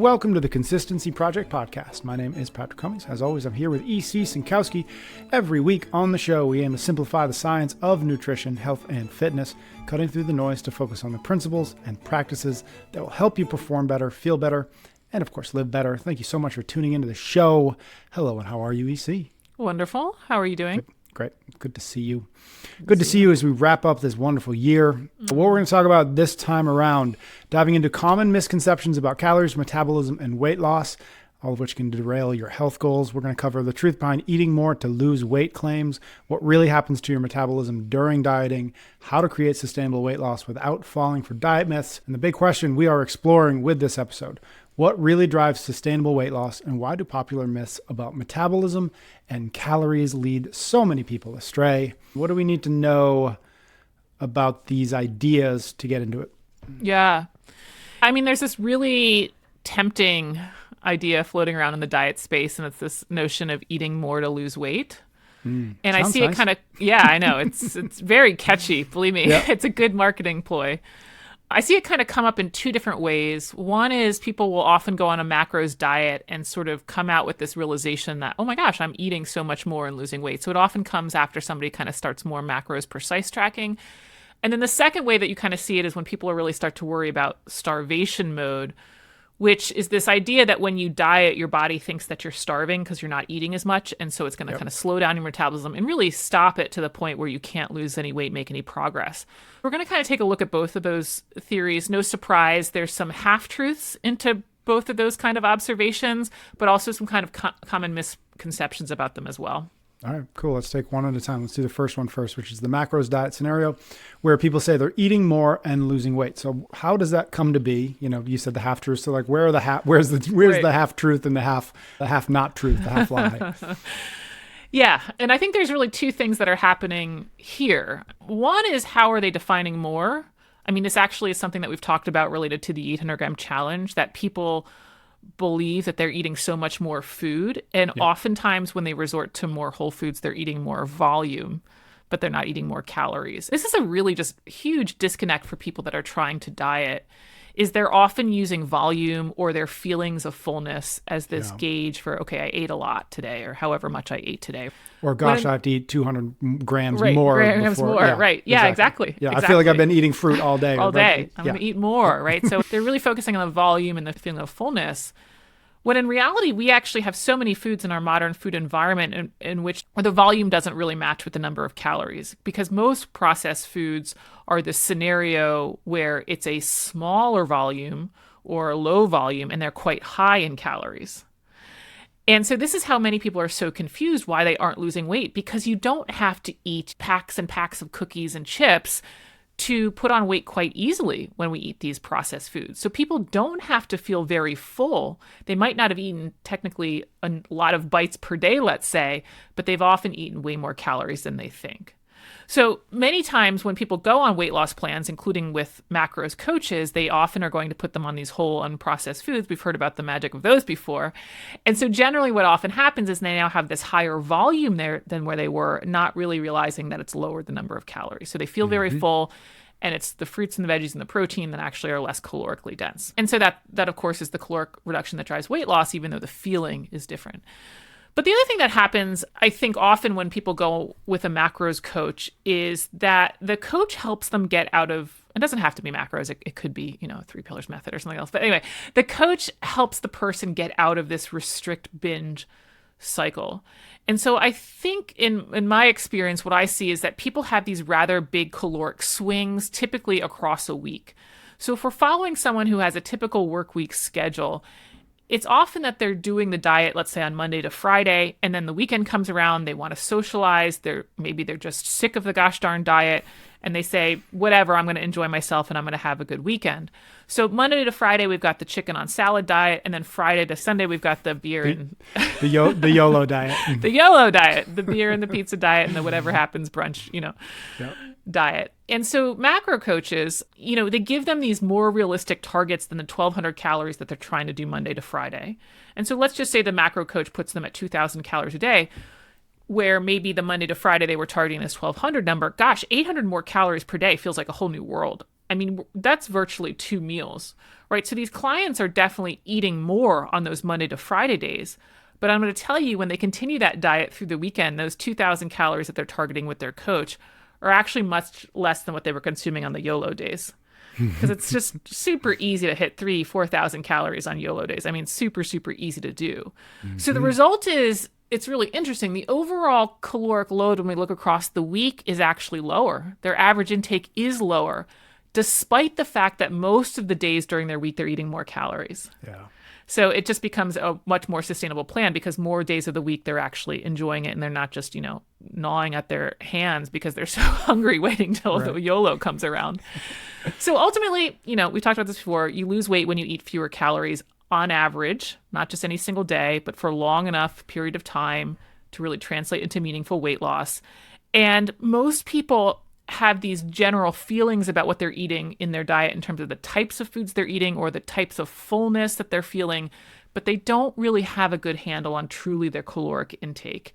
Welcome to the Consistency Project podcast. My name is Patrick Cummings. As always, I'm here with E.C. Sinkowski. Every week on the show, we aim to simplify the science of nutrition, health, and fitness, cutting through the noise to focus on the principles and practices that will help you perform better, feel better, and of course, live better. Thank you so much for tuning into the show. Hello, and how are you, E.C.? Wonderful. How are you doing? Great. Good to see you. Good to see you as we wrap up this wonderful year. What we're going to talk about this time around, diving into common misconceptions about calories, metabolism, and weight loss, all of which can derail your health goals. We're going to cover the truth behind eating more to lose weight claims, what really happens to your metabolism during dieting, how to create sustainable weight loss without falling for diet myths, and the big question we are exploring with this episode: what really drives sustainable weight loss, and why do popular myths about metabolism and calories lead so many people astray? What do we need to know about these ideas to get into it? Yeah. I mean, there's this really tempting idea floating around in the diet space, and it's this notion of eating more to lose weight. And I see nice. it kind of, yeah, I know. It's very catchy, believe me. Yep. It's a good marketing ploy. I see it kind of come up in two different ways. One is people will often go on a macros diet and sort of come out with this realization that, oh my gosh, I'm eating so much more and losing weight. So it often comes after somebody kind of starts more macros precise tracking. And then the second way that you kind of see it is when people really start to worry about starvation mode, which is this idea that when you diet, your body thinks that you're starving because you're not eating as much. And so it's going to kind of slow down your metabolism and really stop it to the point where you can't lose any weight, make any progress. We're going to kind of take a look at both of those theories. No surprise, there's some half-truths into both of those kind of observations, but also some kind of common misconceptions about them as well. All right, cool. Let's take one at a time. Let's do the first one first, which is the macros diet scenario, where people say they're eating more and losing weight. So how does that come to be? You know, you said the half truth. So like, where's the half truth and the half not truth, the half lie? Yeah, and I think there's really two things that are happening here. One is, how are they defining more? I mean, this actually is something that we've talked about related to the 800-gram challenge, that people believe that they're eating so much more food. And oftentimes when they resort to more whole foods, they're eating more volume, but they're not eating more calories. This is a really just huge disconnect for people that are trying to diet, is they're often using volume or their feelings of fullness as this gauge for, okay, I ate a lot today, or however much I ate today. Or gosh, I have to eat 200 grams right, more. Grams before. more, right. Yeah, exactly. Yeah, I feel like I've been eating fruit all day. All day. I'm going to eat more, right? So they're really focusing on the volume and the feeling of fullness, when in reality, we actually have so many foods in our modern food environment in which the volume doesn't really match with the number of calories, because most processed foods are the scenario where it's a smaller volume or a low volume, and they're quite high in calories. And so this is how many people are so confused why they aren't losing weight, because you don't have to eat packs and packs of cookies and chips to put on weight quite easily when we eat these processed foods. So people don't have to feel very full. They might not have eaten technically a lot of bites per day, let's say, but they've often eaten way more calories than they think. So many times when people go on weight loss plans, including with macros coaches, they often are going to put them on these whole unprocessed foods. We've heard about the magic of those before. And so generally what often happens is they now have this higher volume there than where they were, not really realizing that it's lowered the number of calories. So they feel very full, and it's the fruits and the veggies and the protein that actually are less calorically dense. And so that of course is the caloric reduction that drives weight loss, even though the feeling is different. But the other thing that happens, I think, often when people go with a macros coach is that the coach helps them get out of, it doesn't have to be macros, it could be, a 3 pillars method or something else. But anyway, the coach helps the person get out of this restrict binge cycle. And so I think in my experience, what I see is that people have these rather big caloric swings, typically across a week. So if we're following someone who has a typical work week schedule, it's often that they're doing the diet, let's say on Monday to Friday, and then the weekend comes around, they want to socialize, maybe they're just sick of the gosh darn diet, and they say, whatever, I'm going to enjoy myself and I'm going to have a good weekend. So Monday to Friday, we've got the chicken on salad diet, and then Friday to Sunday, we've got the beer and the YOLO diet. The YOLO diet, the beer and the pizza diet, and the whatever happens brunch, diet. And so macro coaches, they give them these more realistic targets than the 1,200 calories that they're trying to do Monday to Friday. And so let's just say the macro coach puts them at 2,000 calories a day, where maybe the Monday to Friday they were targeting this 1,200 number. Gosh, 800 more calories per day feels like a whole new world. I mean, that's virtually 2 meals, right? So these clients are definitely eating more on those Monday to Friday days. But I'm going to tell you, when they continue that diet through the weekend, those 2,000 calories that they're targeting with their coach are actually much less than what they were consuming on the YOLO days. Because it's just super easy to hit 4,000 calories on YOLO days. I mean, super, super easy to do. So the result is, it's really interesting. The overall caloric load when we look across the week is actually lower. Their average intake is lower, despite the fact that most of the days during their week, they're eating more calories. Yeah. So it just becomes a much more sustainable plan because more days of the week they're actually enjoying it and they're not just, gnawing at their hands because they're so hungry waiting till the YOLO comes around. So ultimately, we talked about this before, you lose weight when you eat fewer calories on average, not just any single day, but for a long enough period of time to really translate into meaningful weight loss. And most people have these general feelings about what they're eating in their diet in terms of the types of foods they're eating or the types of fullness that they're feeling, but they don't really have a good handle on truly their caloric intake.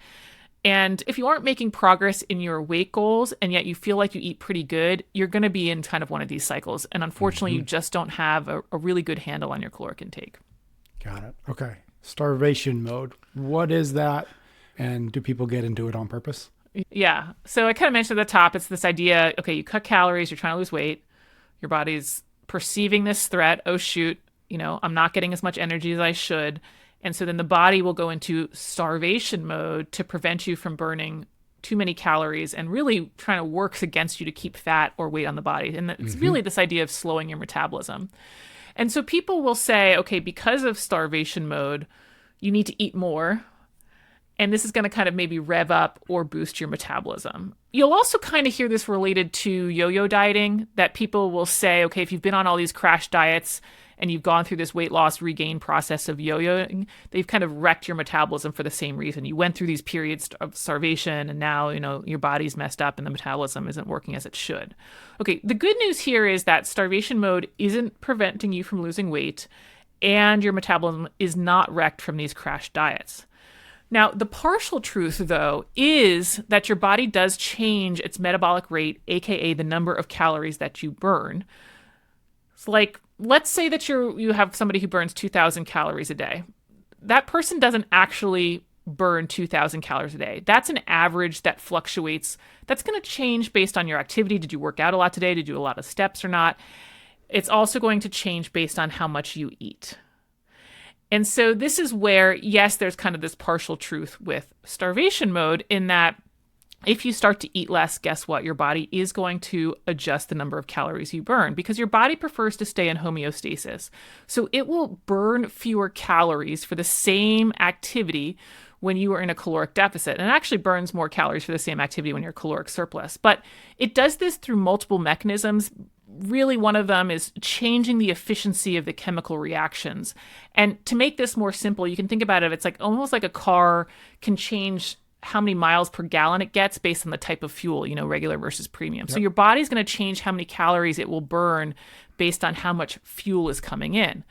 And if you aren't making progress in your weight goals and yet you feel like you eat pretty good, you're going to be in kind of one of these cycles. And unfortunately, you just don't have a really good handle on your caloric intake. Got it. Okay. Starvation mode. What is that? And do people get into it on purpose? Yeah. So I kind of mentioned at the top, it's this idea, okay, you cut calories, you're trying to lose weight. Your body's perceiving this threat. Oh, shoot, I'm not getting as much energy as I should. And so then the body will go into starvation mode to prevent you from burning too many calories and really trying to work against you to keep fat or weight on the body. And it's really this idea of slowing your metabolism. And so people will say, okay, because of starvation mode, you need to eat more. And this is going to kind of maybe rev up or boost your metabolism. You'll also kind of hear this related to yo-yo dieting, that people will say, okay, if you've been on all these crash diets and you've gone through this weight loss regain process of yo-yoing, they've kind of wrecked your metabolism for the same reason. You went through these periods of starvation and now, your body's messed up and the metabolism isn't working as it should. Okay, the good news here is that starvation mode isn't preventing you from losing weight and your metabolism is not wrecked from these crash diets. Now, the partial truth, though, is that your body does change its metabolic rate, aka the number of calories that you burn. It's like, let's say that you have somebody who burns 2,000 calories a day. That person doesn't actually burn 2,000 calories a day. That's an average that fluctuates. That's going to change based on your activity. Did you work out a lot today? Did you do a lot of steps or not? It's also going to change based on how much you eat. And so this is where, yes, there's kind of this partial truth with starvation mode in that if you start to eat less, guess what? Your body is going to adjust the number of calories you burn because your body prefers to stay in homeostasis. So it will burn fewer calories for the same activity when you are in a caloric deficit, and it actually burns more calories for the same activity when you're caloric surplus. But it does this through multiple mechanisms. Really, one of them is changing the efficiency of the chemical reactions. And to make this more simple, you can think about it, it's like almost like a car can change how many miles per gallon it gets based on the type of fuel, regular versus premium. Yep. So your body's going to change how many calories it will burn based on how much fuel is coming in.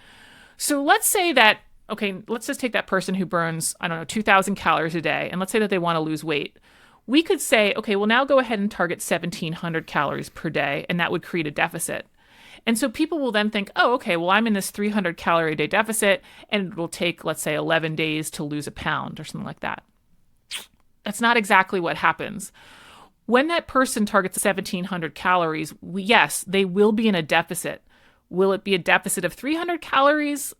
So let's say that, okay, let's just take that person who burns, 2,000 calories a day, and let's say that they want to lose weight. We could say, okay, well, now go ahead and target 1,700 calories per day, and that would create a deficit. And so people will then think, oh, okay, well, I'm in this 300 calorie a day deficit, and it will take, let's say, 11 days to lose a pound or something like that. That's not exactly what happens. When that person targets 1,700 calories, yes, they will be in a deficit. Will it be a deficit of 300 calories?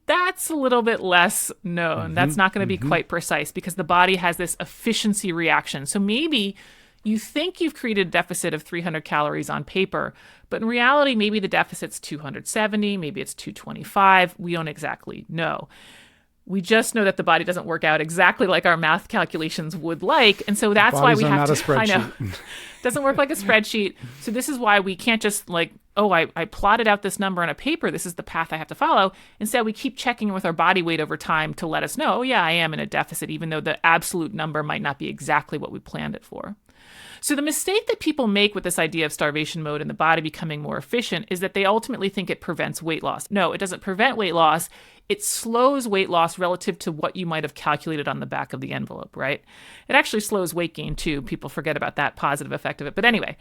That's a little bit less known. That's not going to be quite precise because the body has this efficiency reaction. So maybe you think you've created a deficit of 300 calories on paper, but in reality, maybe the deficit's 270, maybe it's 225. We don't exactly know. We just know that the body doesn't work out exactly like our math calculations would like. And so that's why we have to, I know, doesn't work like a spreadsheet. So this is why we can't just I plotted out this number on a paper. This is the path I have to follow. Instead, we keep checking with our body weight over time to let us know, oh yeah, I am in a deficit, even though the absolute number might not be exactly what we planned it for. So the mistake that people make with this idea of starvation mode and the body becoming more efficient is that they ultimately think it prevents weight loss. No, it doesn't prevent weight loss. It slows weight loss relative to what you might have calculated on the back of the envelope, right? It actually slows weight gain too. People forget about that positive effect of it. But anyway,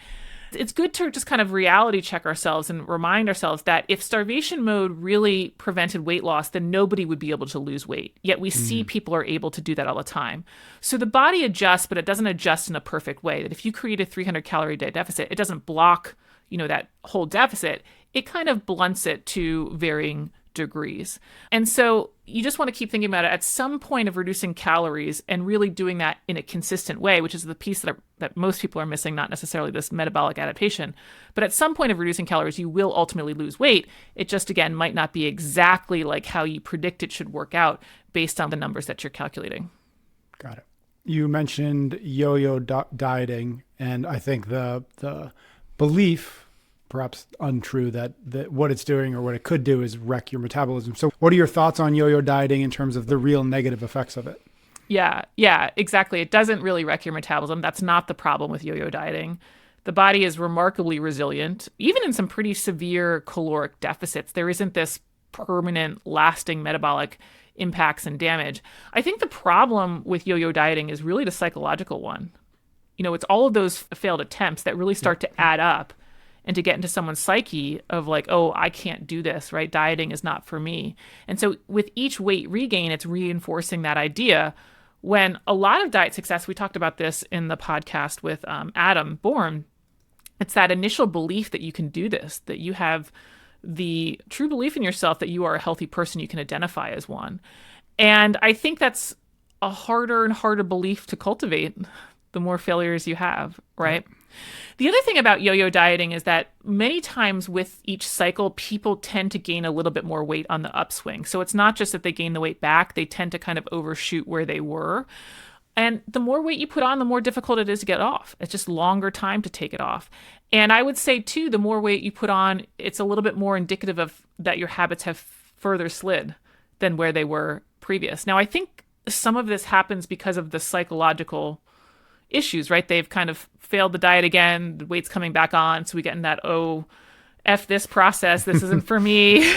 It's good to just kind of reality check ourselves and remind ourselves that if starvation mode really prevented weight loss, then nobody would be able to lose weight. Yet we see people are able to do that all the time. So the body adjusts, but it doesn't adjust in a perfect way. That if you create a 300 calorie day deficit, it doesn't block, that whole deficit. It kind of blunts it to varying degrees. And so you just want to keep thinking about it at some point of reducing calories and really doing that in a consistent way, which is the piece that most people are missing, not necessarily this metabolic adaptation. But at some point of reducing calories, you will ultimately lose weight. It just, again, might not be exactly like how you predict it should work out based on the numbers that you're calculating. Got it. You mentioned yo-yo dieting, and I think the belief, perhaps untrue, that what it's doing or what it could do is wreck your metabolism. So what are your thoughts on yo-yo dieting in terms of the real negative effects of it? Yeah, exactly. It doesn't really wreck your metabolism. That's not the problem with yo-yo dieting. The body is remarkably resilient. Even in some pretty severe caloric deficits, there isn't this permanent, lasting metabolic impacts and damage. I think the problem with yo-yo dieting is really the psychological one. It's all of those failed attempts that really start to add up and to get into someone's psyche of like, oh, I can't do this, right? Dieting is not for me. And so with each weight regain, it's reinforcing that idea. When a lot of diet success, we talked about this in the podcast with Adam Bourne, it's that initial belief that you can do this, that you have the true belief in yourself that you are a healthy person, you can identify as one. And I think that's a harder and harder belief to cultivate the more failures you have, right? The other thing about yo-yo dieting is that many times with each cycle, people tend to gain a little bit more weight on the upswing. So it's not just that they gain the weight back, they tend to kind of overshoot where they were. And the more weight you put on, the more difficult it is to get off. It's just longer time to take it off. And I would say too, the more weight you put on, it's a little bit more indicative of that your habits have further slid than where they were previous. Now, I think some of this happens because of the psychological issues, right? They've kind of failed the diet again, the weight's coming back on. So we get in that, oh, F this process, this isn't for me,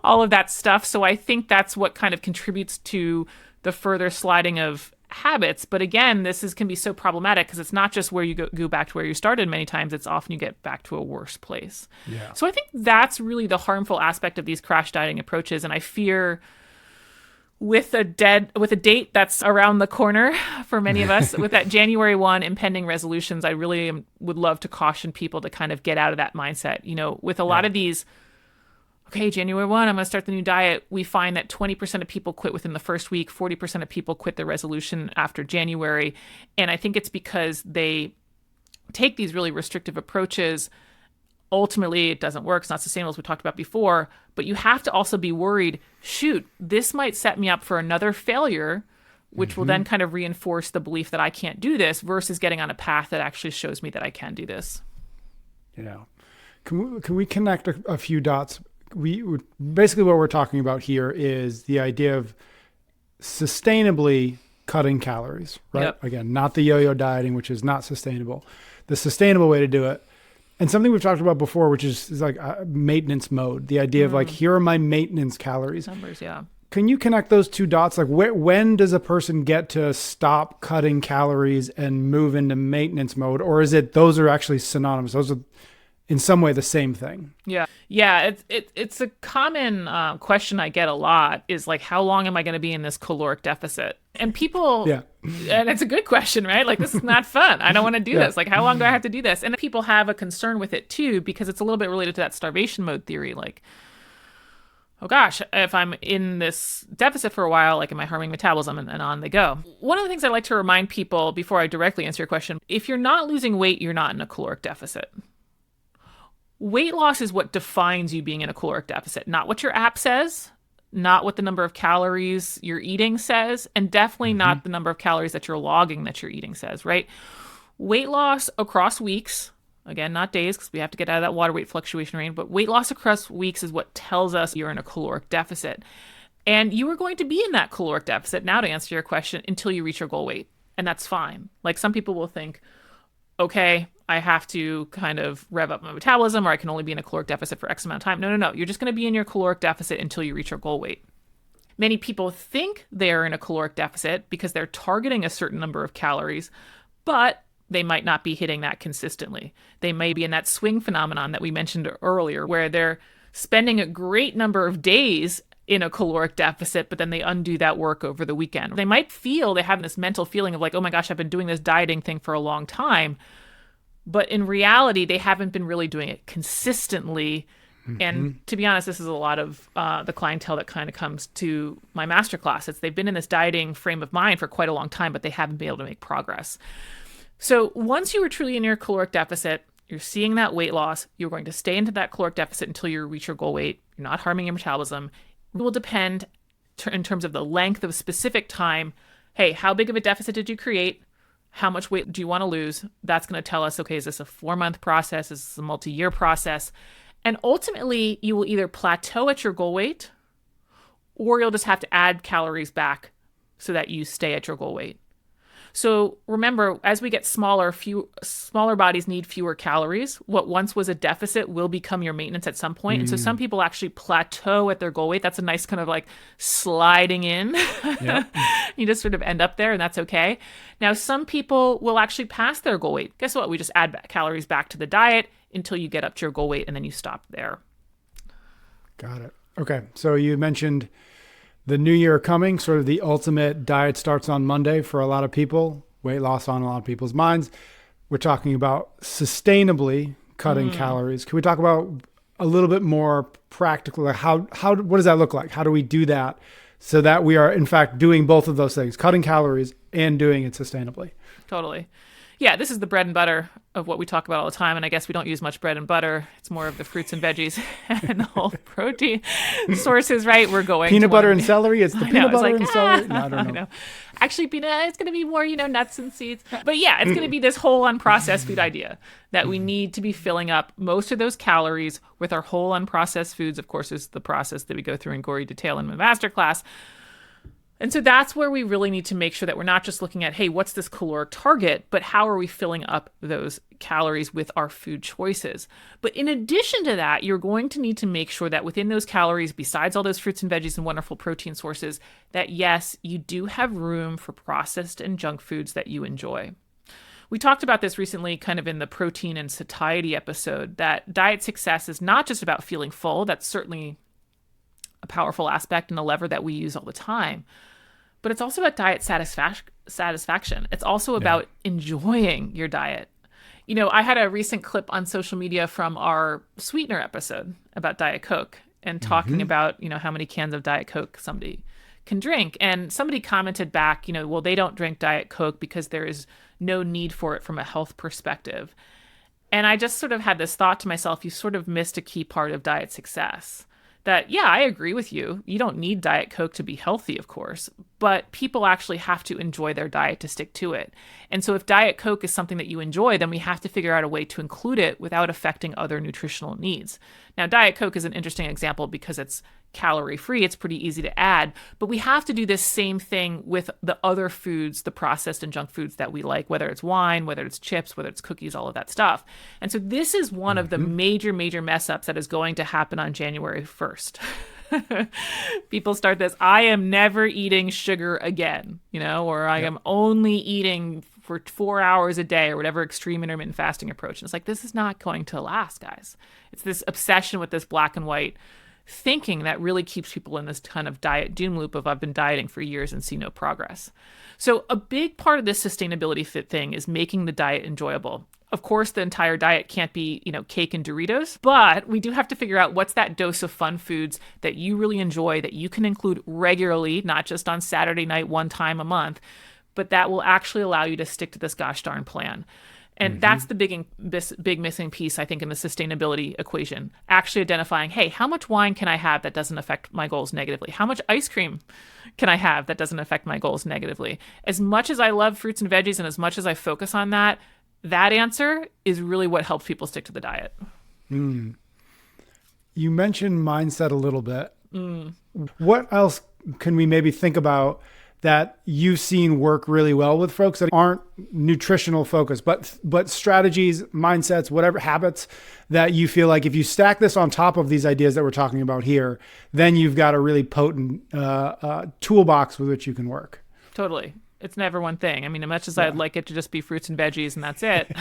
all of that stuff. So I think that's what kind of contributes to the further sliding of habits. But again, can be so problematic because it's not just where you go back to where you started. Many times it's often you get back to a worse place. Yeah. So I think that's really the harmful aspect of these crash dieting approaches. And I fear with a date that's around the corner for many of us, with that January 1 impending resolutions, I really would love to caution people to kind of get out of that mindset. With a lot of these, okay, January 1, I'm going to start the new diet. We find that 20% of people quit within the first week, 40% of people quit their resolution after January. And I think it's because they take these really restrictive approaches. Ultimately, it doesn't work. It's not sustainable, as we talked about before. But you have to also be worried, shoot, this might set me up for another failure, which will then kind of reinforce the belief that I can't do this versus getting on a path that actually shows me that I can do this. Yeah. Can we connect a few dots? Basically what we're talking about here is the idea of sustainably cutting calories, right? Yep. Again, not the yo-yo dieting, which is not sustainable. The sustainable way to do it. And something we've talked about before, which is like maintenance mode, the idea of like, here are my maintenance calories. Numbers, yeah. Can you connect those two dots? Like when does a person get to stop cutting calories and move into maintenance mode? Or is it, those are actually synonymous? Those are in some way the same thing. Yeah. It's a common question I get a lot is like, how long am I going to be in this caloric deficit? And people, and it's a good question, right? Like, this is not fun. I don't want to do this. Like, how long do I have to do this? And people have a concern with it too, because it's a little bit related to that starvation mode theory. Like, oh gosh, if I'm in this deficit for a while, like, am I harming metabolism? And on they go. One of the things I like to remind people before I directly answer your question, if you're not losing weight, you're not in a caloric deficit. Weight loss is what defines you being in a caloric deficit, not what your app says, not what the number of calories you're eating says, and definitely not the number of calories that you're logging that you're eating says, right? Weight loss across weeks, again, not days, because we have to get out of that water weight fluctuation range, but weight loss across weeks is what tells us you're in a caloric deficit. And you are going to be in that caloric deficit, now to answer your question, until you reach your goal weight. And that's fine. Like, some people will think, okay, I have to kind of rev up my metabolism, or I can only be in a caloric deficit for X amount of time. No. You're just going to be in your caloric deficit until you reach your goal weight. Many people think they're in a caloric deficit because they're targeting a certain number of calories, but they might not be hitting that consistently. They may be in that swing phenomenon that we mentioned earlier, where they're spending a great number of days in a caloric deficit, but then they undo that work over the weekend. They might feel they have this mental feeling of like, oh my gosh, I've been doing this dieting thing for a long time. But in reality, they haven't been really doing it consistently. And to be honest, this is a lot of the clientele that kind of comes to my masterclass. They've been in this dieting frame of mind for quite a long time, but they haven't been able to make progress. So once you are truly in your caloric deficit, you're seeing that weight loss, you're going to stay into that caloric deficit until you reach your goal weight. You're not harming your metabolism. It will depend in terms of the length of specific time. Hey, how big of a deficit did you create? How much weight do you want to lose? That's going to tell us, okay, is this a 4-month process? Is this a multi-year process? And ultimately, you will either plateau at your goal weight, or you'll just have to add calories back so that you stay at your goal weight. So remember, as we get smaller, smaller bodies need fewer calories. What once was a deficit will become your maintenance at some point. And so some people actually plateau at their goal weight. That's a nice kind of like sliding in. Yep. You just sort of end up there, and that's okay. Now, some people will actually pass their goal weight. Guess what? We just add calories back to the diet until you get up to your goal weight, and then you stop there. Got it. Okay. So you mentioned the new year coming, sort of the ultimate diet starts on Monday for a lot of people, weight loss on a lot of people's minds. We're talking about sustainably cutting calories. Can we talk about a little bit more practical? Like what does that look like? How do we do that so that we are in fact doing both of those things, cutting calories and doing it sustainably? Totally. Yeah, this is the bread and butter of what we talk about all the time. And I guess we don't use much bread and butter. It's more of the fruits and veggies and the whole protein sources, right? We're going peanut butter and celery. It's the peanut butter and celery. No, I don't know. Actually, it's going to be more, nuts and seeds. But yeah, it's going to be this whole unprocessed food idea that we need to be filling up most of those calories with our whole unprocessed foods. Of course, is the process that we go through in gory detail in my masterclass. And so that's where we really need to make sure that we're not just looking at, hey, what's this caloric target, but how are we filling up those calories with our food choices? But in addition to that, you're going to need to make sure that within those calories, besides all those fruits and veggies and wonderful protein sources, that yes, you do have room for processed and junk foods that you enjoy. We talked about this recently kind of in the protein and satiety episode, that diet success is not just about feeling full. That's certainly a powerful aspect and a lever that we use all the time. But it's also about diet satisfaction. It's also about enjoying your diet. I had a recent clip on social media from our sweetener episode about Diet Coke and talking about, how many cans of Diet Coke somebody can drink. And somebody commented back, well, they don't drink Diet Coke because there is no need for it from a health perspective. And I just sort of had this thought to myself, you sort of missed a key part of diet success. That, yeah, I agree with you. You don't need Diet Coke to be healthy, of course, but people actually have to enjoy their diet to stick to it. And so if Diet Coke is something that you enjoy, then we have to figure out a way to include it without affecting other nutritional needs. Now, Diet Coke is an interesting example because it's calorie-free. It's pretty easy to add, but we have to do this same thing with the other foods, the processed and junk foods that we like, whether it's wine, whether it's chips, whether it's cookies, all of that stuff. And so this is one of the major mess ups that is going to happen on January 1st. People start this, I am never eating sugar again, or I am only eating for 4 hours a day or whatever extreme intermittent fasting approach. And it's like, this is not going to last, guys. It's this obsession with this black and white thinking that really keeps people in this kind of diet doom loop of I've been dieting for years and see no progress. So a big part of this sustainability fit thing is making the diet enjoyable. Of course, the entire diet can't be, cake and Doritos, but we do have to figure out what's that dose of fun foods that you really enjoy that you can include regularly, not just on Saturday night, one time a month, but that will actually allow you to stick to this gosh darn plan. And that's the big missing piece, I think, in the sustainability equation. Actually identifying, hey, how much wine can I have that doesn't affect my goals negatively? How much ice cream can I have that doesn't affect my goals negatively? As much as I love fruits and veggies and as much as I focus on that answer is really what helps people stick to the diet. You mentioned mindset a little bit. What else can we maybe think about that you've seen work really well with folks that aren't nutritional focused, but strategies, mindsets, whatever habits that you feel like if you stack this on top of these ideas that we're talking about here, then you've got a really potent toolbox with which you can work? Totally. It's never one thing. I mean, as much as I'd like it to just be fruits and veggies and that's it,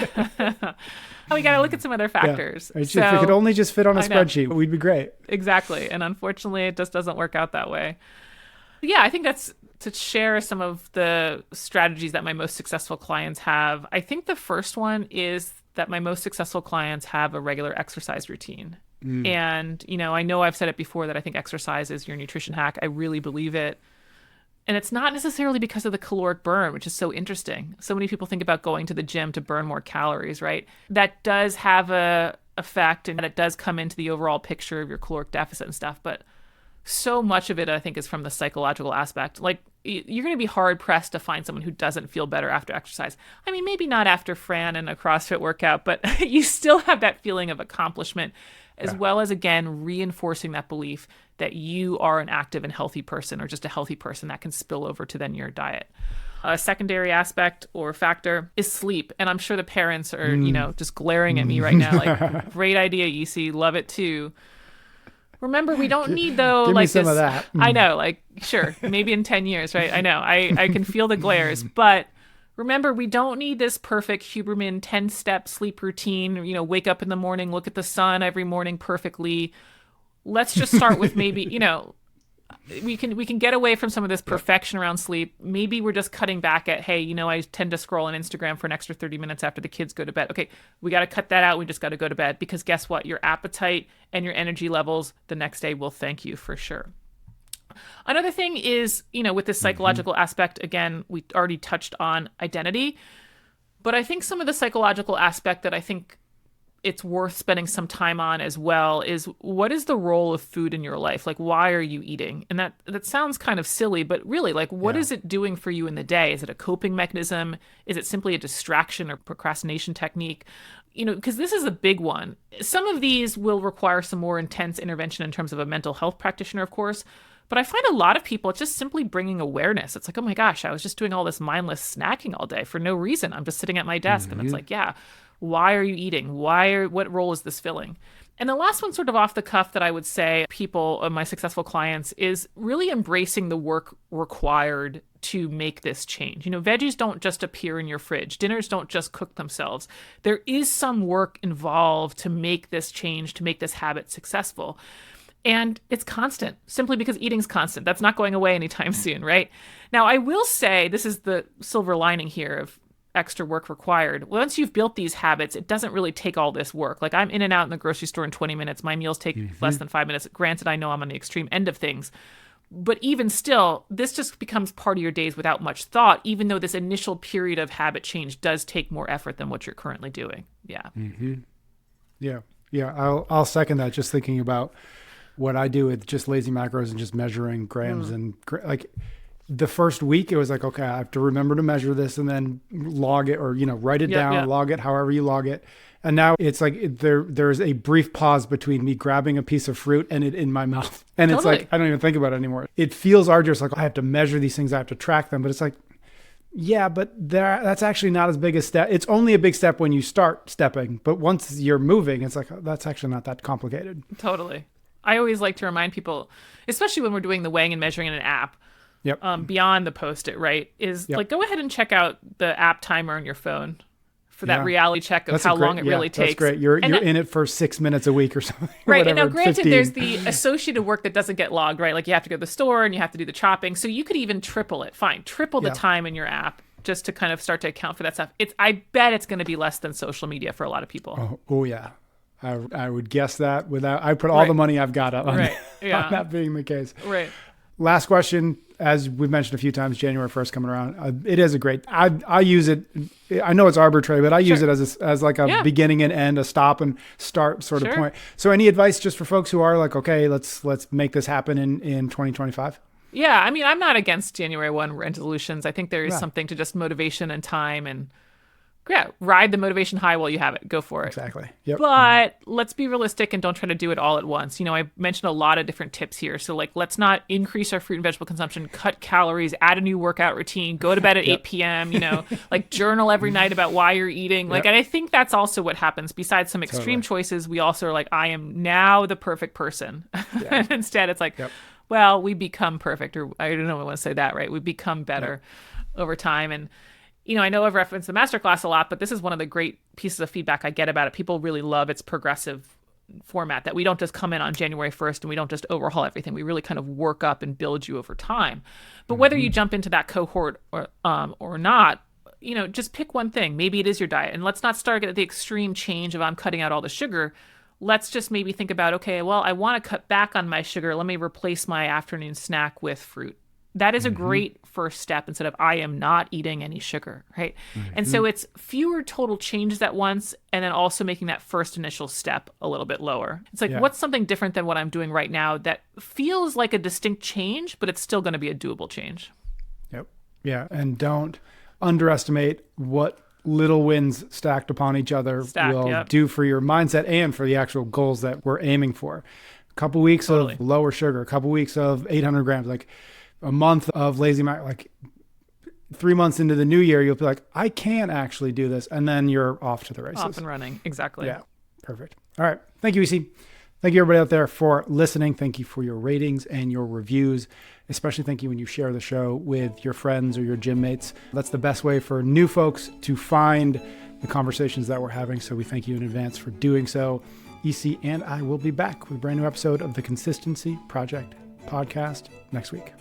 we got to look at some other factors. If it could only just fit on a spreadsheet, we'd be great. Exactly. And unfortunately, it just doesn't work out that way. Yeah, I think that's to share some of the strategies that my most successful clients have. I think the first one is that my most successful clients have a regular exercise routine. And, I know I've said it before that I think exercise is your nutrition hack. I really believe it. And it's not necessarily because of the caloric burn, which is so interesting. So many people think about going to the gym to burn more calories, right? That does have a effect, and it does come into the overall picture of your caloric deficit and stuff. But so much of it, I think, is from the psychological aspect. Like, you're going to be hard pressed to find someone who doesn't feel better after exercise. I mean, maybe not after Fran and a CrossFit workout, but you still have that feeling of accomplishment, as well as, again, reinforcing that belief that you are an active and healthy person, or just a healthy person that can spill over to then your diet. A secondary aspect or factor is sleep. And I'm sure the parents are, just glaring at me right now. Like, great idea, Yisi. Love it too. Remember, we don't need, though, give like me some this. Of that. I know, like, sure, maybe in 10 years, right? I know. I can feel the glares. But remember, we don't need this perfect Huberman 10-step sleep routine, wake up in the morning, look at the sun every morning perfectly. Let's just start with maybe, we can get away from some of this perfection around sleep. Maybe we're just cutting back at, hey, I tend to scroll on Instagram for an extra 30 minutes after the kids go to bed. Okay, we got to cut that out. We just got to go to bed, because guess what? Your appetite and your energy levels the next day will thank you for sure. Another thing is, with this psychological aspect, again, we already touched on identity, but I think some of the psychological aspect that I think it's worth spending some time on as well is, what is the role of food in your life? Like, why are you eating? And that sounds kind of silly, but really, like, what is it doing for you in the day? Is it a coping mechanism? Is it simply a distraction or procrastination technique? Because this is a big one. Some of these will require some more intense intervention in terms of a mental health practitioner, of course. But I find a lot of people, it's just simply bringing awareness. It's like, oh my gosh, I was just doing all this mindless snacking all day for no reason. I'm just sitting at my desk. And it's like, why are you eating? What role is this filling? And the last one, sort of off the cuff, that I would say people, my successful clients, is really embracing the work required to make this change. Veggies don't just appear in your fridge. Dinners don't just cook themselves. There is some work involved to make this change, to make this habit successful. And it's constant, simply because eating's constant. That's not going away anytime soon, right? Now, I will say, this is the silver lining here of extra work required. Once you've built these habits, it doesn't really take all this work. Like, I'm in and out in the grocery store in 20 minutes. My meals take less than 5 minutes. Granted, I know I'm on the extreme end of things. But even still, this just becomes part of your days without much thought, even though this initial period of habit change does take more effort than what you're currently doing. Yeah. Yeah. I'll second that. Just thinking about what I do with just lazy macros and just measuring grams and like, the first week it was like, okay, I have to remember to measure this and then log it, or, write it down, log it, however you log it. And now it's like there's a brief pause between me grabbing a piece of fruit and it in my mouth. And it's like, I don't even think about it anymore. It feels arduous. Like, I have to measure these things. I have to track them. But it's like, yeah, but that's actually not as big a step. It's only a big step when you start stepping. But once you're moving, it's like, that's actually not that complicated. Totally. I always like to remind people, especially when we're doing the weighing and measuring in an app, beyond the Post-it, right, is like, go ahead and check out the app timer on your phone for that reality check of how long it really takes. That's great. You're in it for 6 minutes a week or something. Right. Whatever, and now, granted, 15. there's the associated work that doesn't get logged, right? Like, you have to go to the store and you have to do the chopping. So you could even triple it. Fine. Triple the time in your app, just to kind of start to account for that stuff. I bet it's going to be less than social media for a lot of people. Oh yeah. I would guess that I put all the money I've got on, on that being the case. Right. Last question, as we've mentioned a few times, January 1st coming around. It is a great, I use it. I know it's arbitrary, but I use it as like a beginning and end, a stop and start sort of point. So any advice just for folks who are like, okay, let's make this happen in 2025? Yeah. I mean, I'm not against January 1 resolutions. I think there is something to just motivation and time, and ride the motivation high while you have it. Go for it. Exactly. Yep. But let's be realistic and don't try to do it all at once. I mentioned a lot of different tips here. So, like, let's not increase our fruit and vegetable consumption, cut calories, add a new workout routine, go to bed at 8 p.m., like, journal every night about why you're eating. Like, and I think that's also what happens. Besides some extreme choices, we also are like, I am now the perfect person. And instead it's like, well, we become perfect, or I don't know if I want to say that, right? We become better. over time. And, I know I've referenced the masterclass a lot, but this is one of the great pieces of feedback I get about it. People really love its progressive format, that we don't just come in on January 1st and we don't just overhaul everything. We really kind of work up and build you over time. But whether you jump into that cohort or not, just pick one thing. Maybe it is your diet. And let's not start at the extreme change of I'm cutting out all the sugar. Let's just maybe think about, okay, well, I want to cut back on my sugar. Let me replace my afternoon snack with fruit. That is a great first step instead of I am not eating any sugar, right? And so it's fewer total changes at once, and then also making that first initial step a little bit lower. It's like, what's something different than what I'm doing right now that feels like a distinct change, but it's still going to be a doable change? Yep. Yeah. And don't underestimate what little wins stacked upon each other will do for your mindset and for the actual goals that we're aiming for. A couple weeks of lower sugar, a couple weeks of 800 grams, like a month of lazy mac, like 3 months into the new year, you'll be like, I can actually do this. And then you're off to the races. Off and running. Exactly. Yeah. Perfect. All right. Thank you, EC. Thank you, everybody out there, for listening. Thank you for your ratings and your reviews. Especially thank you when you share the show with your friends or your gym mates. That's the best way for new folks to find the conversations that we're having. So we thank you in advance for doing so. EC and I will be back with a brand new episode of the Consistency Project podcast next week.